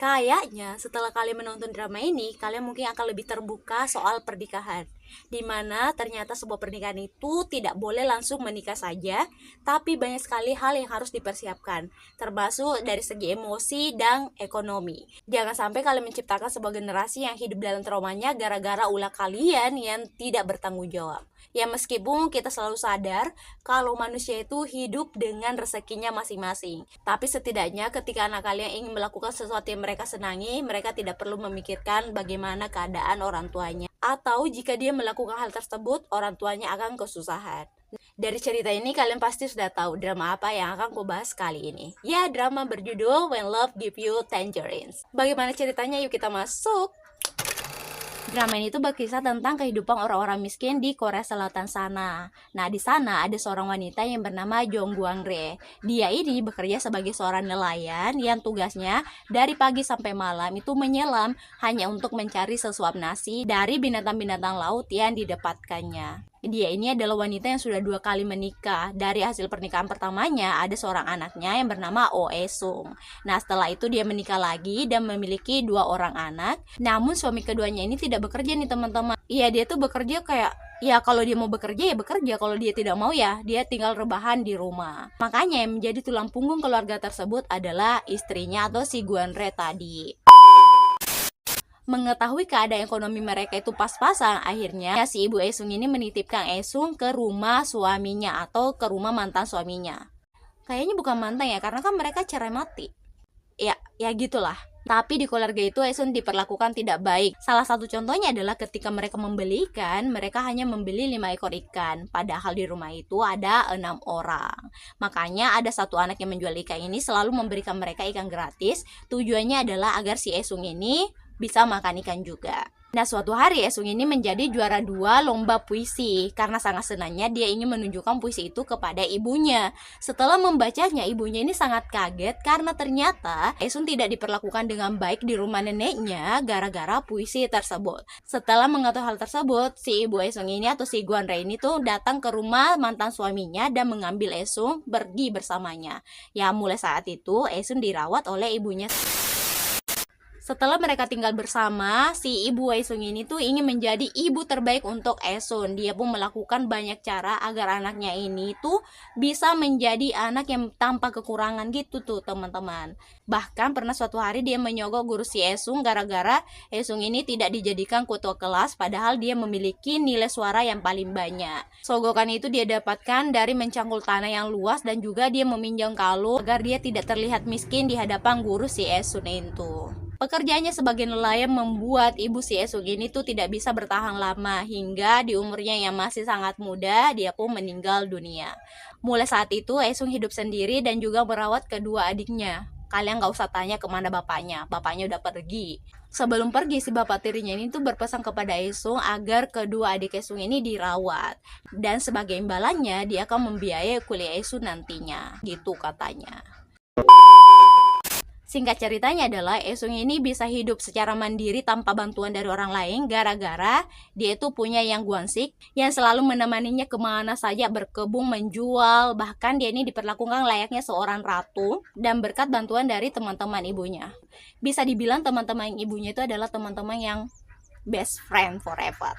Kayaknya setelah kalian menonton drama ini, kalian mungkin akan lebih terbuka soal pernikahan. Dimana ternyata sebuah pernikahan itu tidak boleh langsung menikah saja, tapi banyak sekali hal yang harus dipersiapkan, termasuk dari segi emosi dan ekonomi. Jangan sampai kalian menciptakan sebuah generasi yang hidup dalam traumanya gara-gara ulah kalian yang tidak bertanggung jawab. Ya meskipun kita selalu sadar kalau manusia itu hidup dengan rezekinya masing-masing. Tapi setidaknya ketika anak kalian ingin melakukan sesuatu yang mereka senangi, mereka tidak perlu memikirkan bagaimana keadaan orang tuanya. Atau jika dia melakukan hal tersebut, orang tuanya akan kesusahan. Dari cerita ini kalian pasti sudah tahu drama apa yang akan aku bahas kali ini. Ya, drama berjudul When Love Give You Tangerines. Bagaimana ceritanya? Yuk kita masuk. Drama ini tuh berkisah tentang kehidupan orang-orang miskin di Korea Selatan sana. Nah, di sana ada seorang wanita yang bernama Jong Guang-re. Dia ini bekerja sebagai seorang nelayan yang tugasnya dari pagi sampai malam itu menyelam hanya untuk mencari sesuap nasi dari binatang-binatang laut yang didapatkannya. Dia ini adalah wanita yang sudah 2 kali menikah. Dari hasil pernikahan pertamanya ada seorang anaknya yang bernama Oh Esung. Nah, setelah itu dia menikah lagi dan memiliki 2 orang anak. Namun suami keduanya ini tidak bekerja nih teman-teman. Iya, dia tuh bekerja kayak ya kalau dia mau bekerja ya bekerja, kalau dia tidak mau ya dia tinggal rebahan di rumah. Makanya yang menjadi tulang punggung keluarga tersebut adalah istrinya atau si Guanre tadi. Mengetahui keadaan ekonomi mereka itu pas-pasan, akhirnya si ibu Esung ini menitipkan Esung ke rumah suaminya atau ke rumah mantan suaminya. Kayaknya bukan mantan ya, karena kan mereka cerai mati. Ya gitulah. Tapi di keluarga itu Esung diperlakukan tidak baik. Salah satu contohnya adalah ketika mereka membeli ikan, mereka hanya membeli 5 ekor ikan. Padahal di rumah itu ada 6 orang. Makanya ada satu anak yang menjual ikan ini selalu memberikan mereka ikan gratis. Tujuannya adalah agar si Esung ini bisa makan ikan juga. Nah, suatu hari Esung ini menjadi juara 2 lomba puisi. Karena sangat senangnya dia ingin menunjukkan puisi itu kepada ibunya. Setelah membacanya, ibunya ini sangat kaget karena ternyata Esung tidak diperlakukan dengan baik di rumah neneknya gara-gara puisi tersebut. Setelah mengetahui hal tersebut, si ibu Esung ini atau si Guanre ini tuh datang ke rumah mantan suaminya dan mengambil Esung pergi bersamanya. Ya, mulai saat itu Esung dirawat oleh ibunya. Setelah mereka tinggal bersama, si ibu Esung ini tuh ingin menjadi ibu terbaik untuk Esung. Dia pun melakukan banyak cara agar anaknya ini tuh bisa menjadi anak yang tanpa kekurangan gitu tuh teman-teman. Bahkan pernah suatu hari dia menyogok guru si Esung gara-gara Esung ini tidak dijadikan ketua kelas padahal dia memiliki nilai suara yang paling banyak. Sogokan itu dia dapatkan dari mencangkul tanah yang luas dan juga dia meminjam kalung agar dia tidak terlihat miskin di hadapan guru si Esung itu. Pekerjaannya sebagai nelayan membuat ibu si Esung ini tuh tidak bisa bertahan lama hingga di umurnya yang masih sangat muda dia pun meninggal dunia. Mulai saat itu Esung hidup sendiri dan juga merawat kedua adiknya. Kalian gak usah tanya kemana bapaknya udah pergi. Sebelum pergi si bapak tirinya ini tuh berpesan kepada Esung agar kedua adik Esung ini dirawat. Dan sebagai imbalannya dia akan membiayai kuliah Esung nantinya, gitu katanya. Singkat ceritanya adalah Esung ini bisa hidup secara mandiri tanpa bantuan dari orang lain gara-gara dia itu punya yang Guansik yang selalu menemaninya kemana saja berkebun, menjual, bahkan dia ini diperlakukan layaknya seorang ratu dan berkat bantuan dari teman-teman ibunya. Bisa dibilang teman-teman ibunya itu adalah teman-teman yang best friend forever.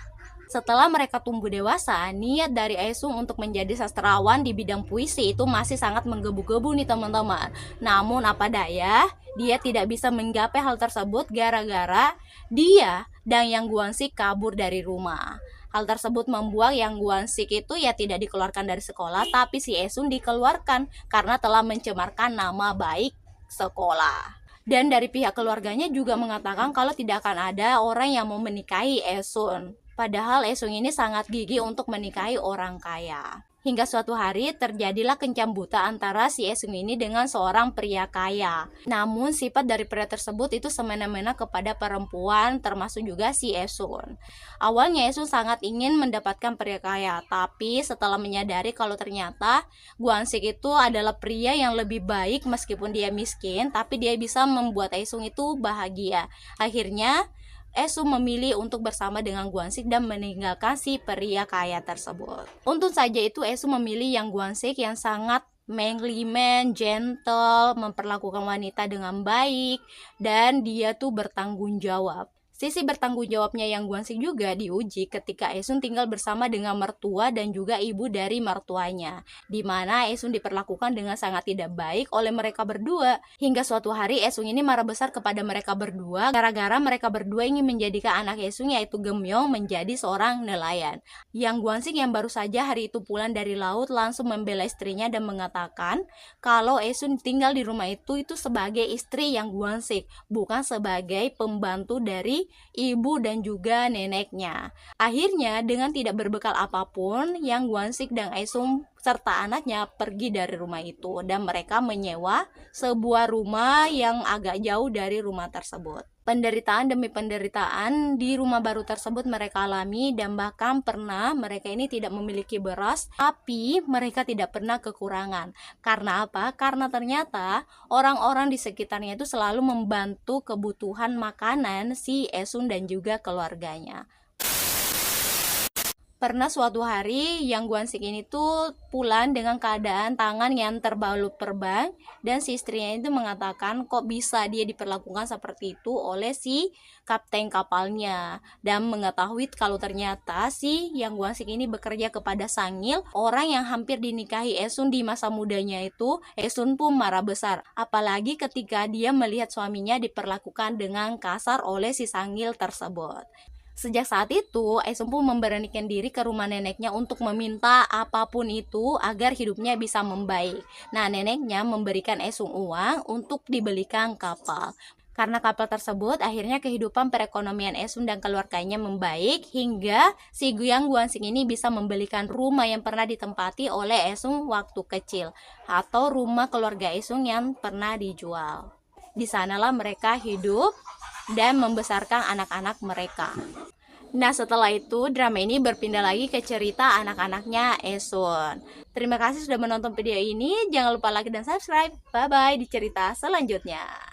Setelah mereka tumbuh dewasa, niat dari Esung untuk menjadi sastrawan di bidang puisi itu masih sangat menggebu-gebu nih teman-teman. Namun apa daya, dia tidak bisa menggapai hal tersebut gara-gara dia dan Yang Guansik kabur dari rumah. Hal tersebut membuat Yang Guansik itu ya tidak dikeluarkan dari sekolah, tapi si Esung dikeluarkan karena telah mencemarkan nama baik sekolah. Dan dari pihak keluarganya juga mengatakan kalau tidak akan ada orang yang mau menikahi Esung. Padahal Esung ini sangat gigih untuk menikahi orang kaya. Hingga suatu hari terjadilah kencan buta antara si Esung ini dengan seorang pria kaya. Namun sifat dari pria tersebut itu semena-mena kepada perempuan termasuk juga si Esung. Awalnya Esung sangat ingin mendapatkan pria kaya, tapi setelah menyadari kalau ternyata Guansik itu adalah pria yang lebih baik meskipun dia miskin, tapi dia bisa membuat Esung itu bahagia. Akhirnya Esung memilih untuk bersama dengan Guansik dan meninggalkan si pria kaya tersebut. Untung saja itu Esung memilih Yang Guansik yang sangat manly man, gentle, memperlakukan wanita dengan baik, dan dia tuh bertanggung jawab. Sisi bertanggung jawabnya Yang Guansik juga diuji ketika Esun tinggal bersama dengan mertua dan juga ibu dari mertuanya, di mana Esun diperlakukan dengan sangat tidak baik oleh mereka berdua. Hingga suatu hari Esun ini marah besar kepada mereka berdua gara-gara mereka berdua ingin menjadikan anak Esun yaitu Gemyong menjadi seorang nelayan. Yang Guansik yang baru saja hari itu pulang dari laut langsung membela istrinya dan mengatakan kalau Esun tinggal di rumah itu sebagai istri Yang Guansik, bukan sebagai pembantu dari ibu dan juga neneknya. Akhirnya dengan tidak berbekal apapun, Yang Guansik dan Aesung serta anaknya pergi dari rumah itu dan mereka menyewa sebuah rumah yang agak jauh dari rumah tersebut. Penderitaan demi penderitaan di rumah baru tersebut mereka alami, dan bahkan pernah mereka ini tidak memiliki beras, tapi mereka tidak pernah kekurangan. Karena apa? Karena ternyata orang-orang di sekitarnya itu selalu membantu kebutuhan makanan si Esun dan juga keluarganya. Pernah suatu hari Yang Guansik ini tuh pulang dengan keadaan tangan yang terbalut perban, dan si istrinya itu mengatakan kok bisa dia diperlakukan seperti itu oleh si kapten kapalnya, dan mengetahui kalau ternyata si Yang Guansik ini bekerja kepada Sangil, orang yang hampir dinikahi Esun di masa mudanya itu. Esun pun marah besar, apalagi ketika dia melihat suaminya diperlakukan dengan kasar oleh si Sangil tersebut. Sejak saat itu, Aesung pun memberanikan diri ke rumah neneknya untuk meminta apapun itu agar hidupnya bisa membaik. Nah, neneknya memberikan Aesung uang untuk dibelikan kapal. Karena kapal tersebut, akhirnya kehidupan perekonomian Aesung dan keluarganya membaik hingga si Yang Guansik ini bisa membelikan rumah yang pernah ditempati oleh Aesung waktu kecil, atau rumah keluarga Aesung yang pernah dijual. Di sanalah mereka hidup dan membesarkan anak-anak mereka. Nah, setelah itu drama ini berpindah lagi ke cerita anak-anaknya Esun. Terima kasih sudah menonton video ini. Jangan lupa like dan subscribe. Bye bye di cerita selanjutnya.